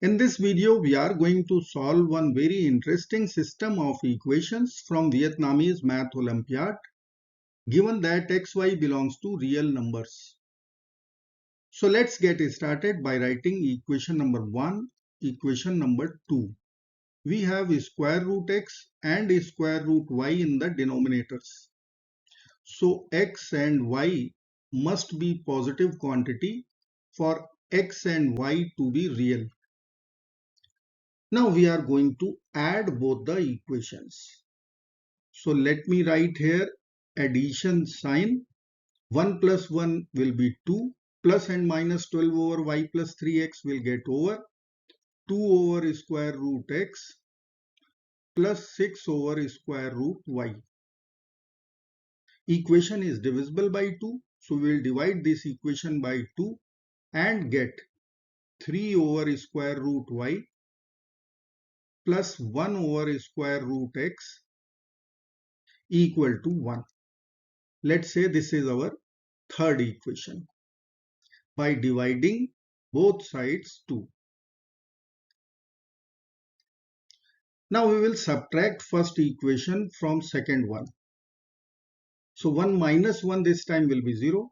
In this video, we are going to solve one very interesting system of equations from Vietnamese Math Olympiad, given that xy belongs to real numbers. So let's get started by writing equation number 1, equation number 2. We have square root x and square root y in the denominators. So x and y must be positive quantity for x and y to be real. Now we are going to add both the equations. So let me write here addition sign. 1 plus 1 will be 2. Plus and minus 12 over y plus 3x will get over 2 over square root x plus 6 over square root y. Equation is divisible by 2. So we will divide this equation by 2 and get 3 over square root y plus 1 over square root x equal to 1. Let's say this is our third equation by dividing both sides 2. Now we will subtract first equation from second one. So 1 minus 1 this time will be 0.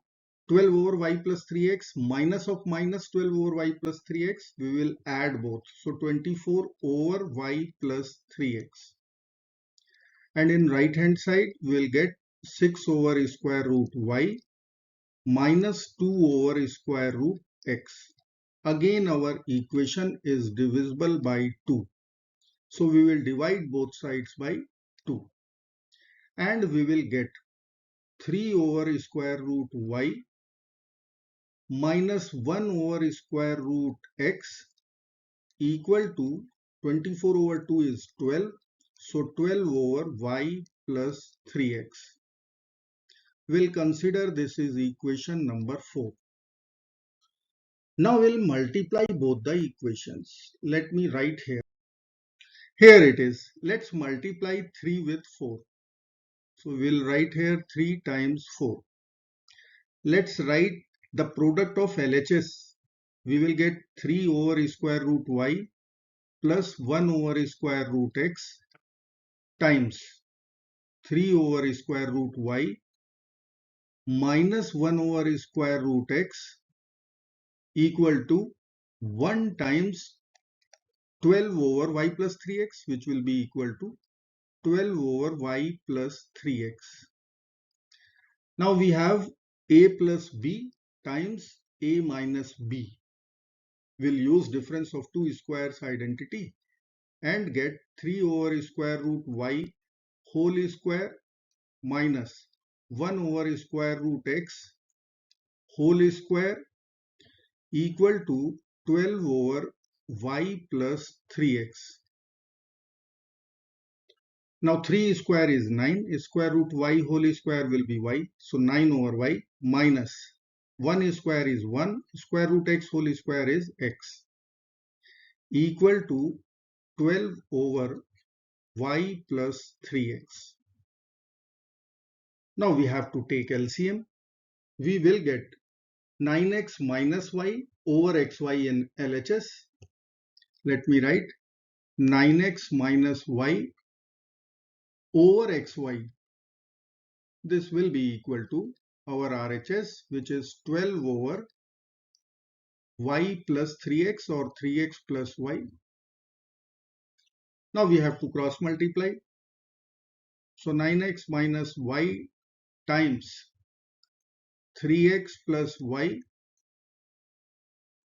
12 over y plus 3x minus of minus 12 over y plus 3x, we will add both. So 24 over y plus 3x. And in right hand side, we will get 6 over square root y minus 2 over square root x. Again our equation is divisible by 2. So we will divide both sides by 2. And we will get 3 over square root y minus 1 over square root x equal to 24 over 2 is 12. So 12 over y plus 3x. We'll consider this is equation number 4. Now we'll multiply both the equations. Let me write here. Here it is. Let's multiply 3 with 4. So we'll write here 3 times 4. Let's write the product of LHS. We will get 3 over square root y plus 1 over square root x times 3 over square root y minus 1 over square root x equal to 1 times 12 over y plus 3x, which will be equal to 12 over y plus 3x. Now we have a plus b times a minus b. We'll use difference of two squares identity and get 3 over square root y whole square minus 1 over square root x whole square equal to 12 over y plus 3x. Now 3 square is 9, square root y whole square will be y, so 9 over y minus 1 square is 1, square root x whole square is x equal to 12 over y plus 3x. Now we have to take LCM. We will get 9x minus y over xy in LHS. Let me write 9x minus y over xy. This will be equal to our RHS, which is 12 over y plus 3x or 3x plus y. Now we have to cross multiply. So 9x minus y times 3x plus y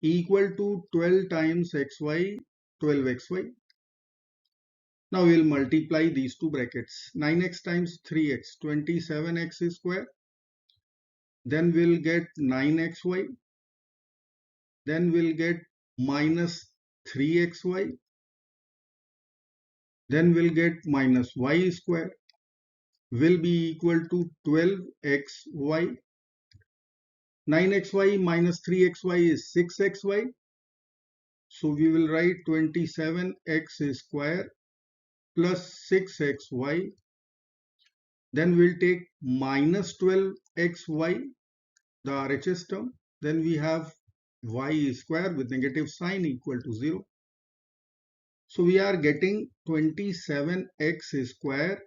equal to 12 times xy, 12xy. Now we will multiply these two brackets. 9x times 3x, 27x square. Then we'll get 9xy. Then we'll get minus 3xy. Then we'll get minus y square will be equal to 12xy. 9xy minus 3xy is 6xy. So we will write 27x square plus 6xy. Then we'll take minus 12xy, the RHS term. Then we have y square with negative sign equal to 0. So we are getting 27x square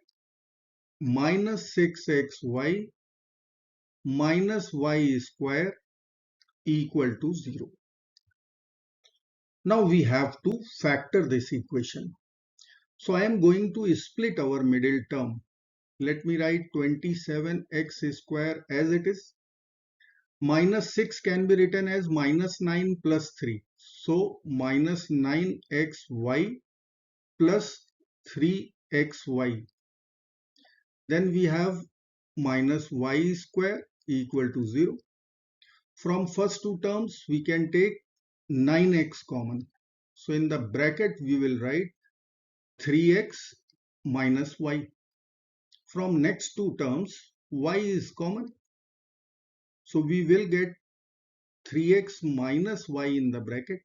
minus 6xy minus y square equal to 0. Now we have to factor this equation. So I am going to split our middle term. Let me write 27x square as it is. Minus 6 can be written as minus 9 plus 3. So minus 9xy plus 3xy. Then we have minus y square equal to 0. From first two terms we can take 9x common. So in the bracket we will write 3x minus y. From next two terms y is common. So we will get 3x minus y in the bracket.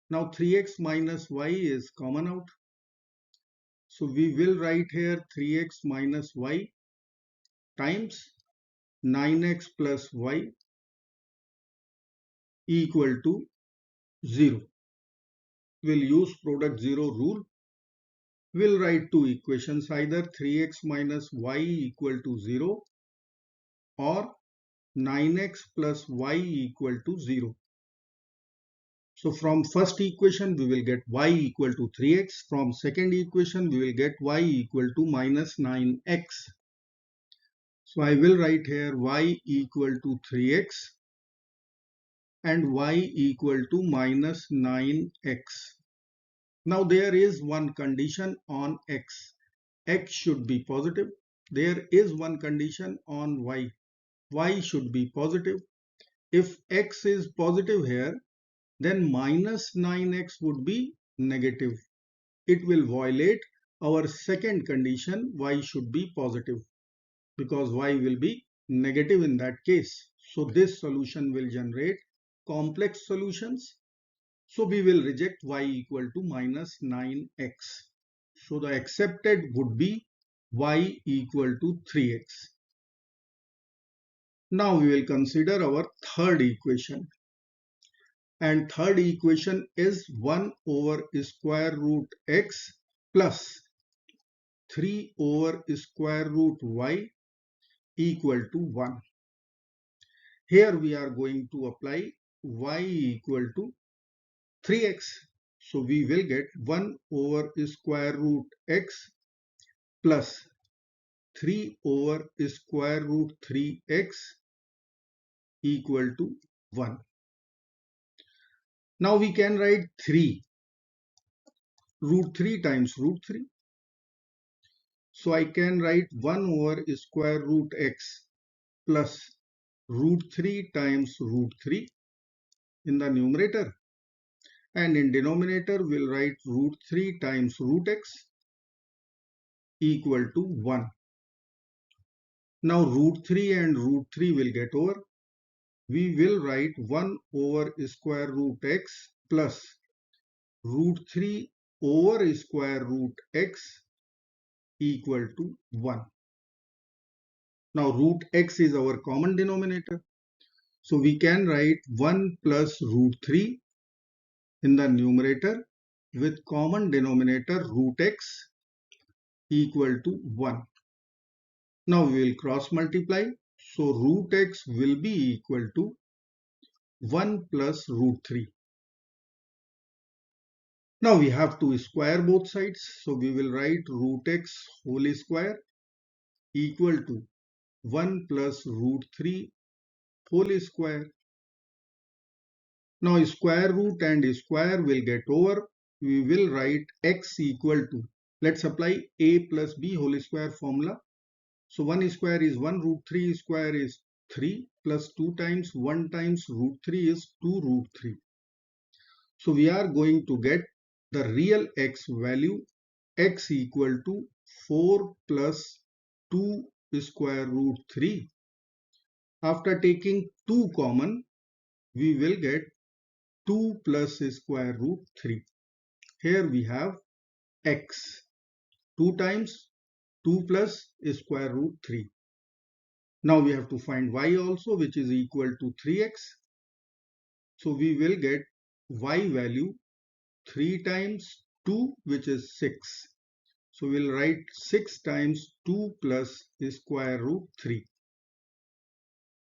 Now 3x minus y is common out. So we will write here 3x minus y times 9x plus y equal to 0. We'll use product 0 rule. We'll write two equations, either 3x minus y equal to 0 or 9x plus y equal to 0. So from first equation we will get y equal to 3x. From second equation we will get y equal to minus 9x. So I will write here y equal to 3x and y equal to minus 9x. Now there is one condition on x. X should be positive. There is one condition on y. Y should be positive. If x is positive here, then minus 9x would be negative. It will violate our second condition, y should be positive, because y will be negative in that case. So this solution will generate complex solutions. So we will reject y equal to minus 9x. So the accepted would be y equal to 3x. Now we will consider our third equation. And third equation is 1 over square root x plus 3 over square root y equal to 1. Here we are going to apply y equal to 3x. So we will get 1 over square root x plus 3 over square root 3x equal to 1. Now we can write 3. Root 3 times root 3. So I can write 1 over square root x plus root 3 times root 3 in the numerator. And in denominator we'll write root 3 times root x equal to 1. Now root 3 and root 3 will get over. We will write 1 over square root x plus root 3 over square root x equal to 1. Now root x is our common denominator. So we can write 1 plus root 3 in the numerator with common denominator root x equal to 1. Now we will cross multiply. So root x will be equal to 1 plus root 3. Now we have to square both sides. So we will write root x whole square equal to 1 plus root 3 whole square. Now square root and square will get over. We will write x equal to, let's apply a plus b whole square formula. So 1 square is 1, root 3 square is 3 plus 2 times 1 times root 3 is 2 root 3. So we are going to get the real x value, x equal to 4 plus 2 square root 3. After taking 2 common, we will get 2 plus square root 3. Here we have x. 2 times 2 plus square root 3. Now we have to find y also, which is equal to 3x. So we will get y value 3 times 2, which is 6. So we'll write 6 times 2 plus the square root 3.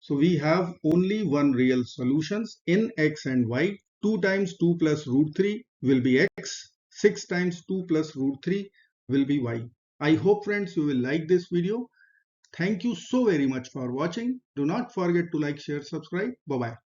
So we have only one real solutions in x and y. 2 times 2 plus root 3 will be x. 6 times 2 plus root 3 will be y. I hope friends you will like this video. Thank you so very much for watching. Do not forget to like, share, subscribe. Bye bye.